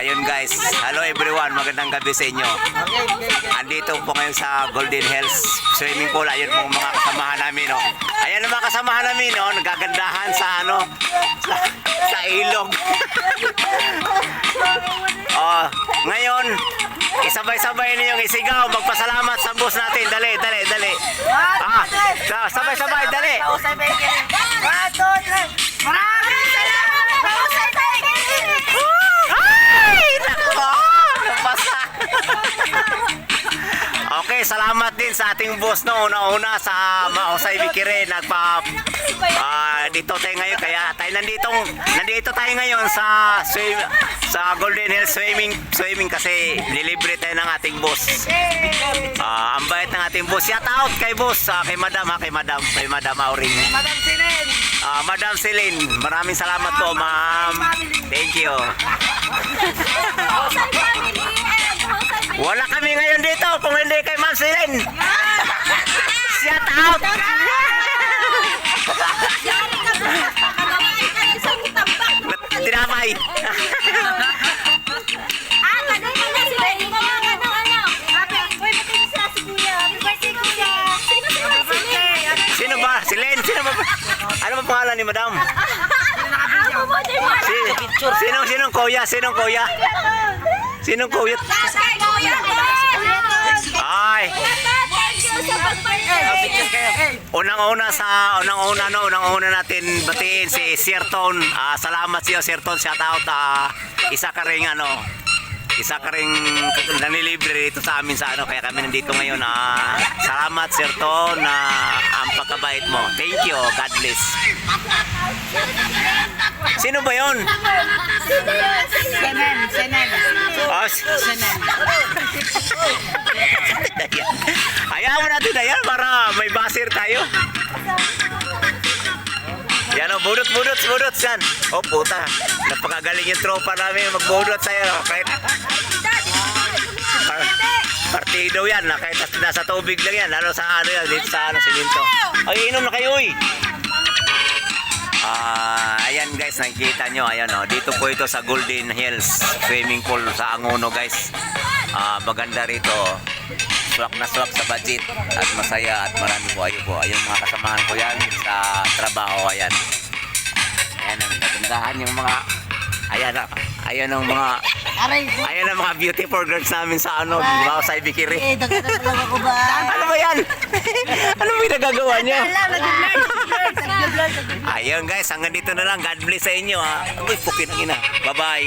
Ayun guys, hello everyone, magandang gabi sa inyo. Andito po ngayon sa Golden Hills Swimming Pool. Ayun po mga kasamahan namin, no. Ayan ang mga kasamahan namin, no, nagagandahan sa sa ilog. Oh, ngayon, isabay-sabay ninyong isigaw, magpasalamat sa boss natin. Dali. Sabay-sabay, dali. Maraming salamat! Ay, nako! Napasa. Okay, salamat din sa ating boss no, una-una sa Mahusay Bikire. Dito tayo ngayon, kaya tayo nandito tayo ngayon sa Golden Hills Swimming kasi nilibre tayo ng ating boss. Ang bait ng ating boss. Shout out kay boss, kay Madam Auring. Madam Sinen! Madam Celine, maraming salamat po, ma'am. Thank you. Wala kami ngayon dito kung hindi kay Ma'am Celine. Shout out. Tinapay. Sino ba? Celine? Sino ba? Ano ba pangalan ni Madam? Sinong kuya? Sinong kuya? Ay. Unang-una natin batiin si Sirton. Salamat siya Sirton, shout out. Isa ka ring nanilibre dito sa amin sa kaya kami nandito ngayon. Salamat Sirton, ang pagkabait mo. Thank you, God bless. Sino ba 'yon? Senen. Ayaw mo natin na yan para may basir tayo. Yan o, budot yan. Oh puta, napakagaling yung tropa namin magbudot sa'yo. Kahit partido yan, kahit nasa tubig lang yan. Lalo sa yan, dito sa siminto. Ay, inom na kayo ayan guys, nakikita nyo, ayan o, dito po ito sa Golden Hills Swimming Pool sa Angono guys. Maganda rito, swak sa budget at masaya at marami po. Ayun mga kasamahan ko yan sa trabaho. Ayan ang kagandahan yung mga ayan ang mga beautiful girls namin sa Mahusay Bikire. Ano ba yan? Ano ba yung nagagawa niya? Ayun guys, hanggang dito na lang. God bless sa inyo. Uy, pukin ang ina. Bye bye.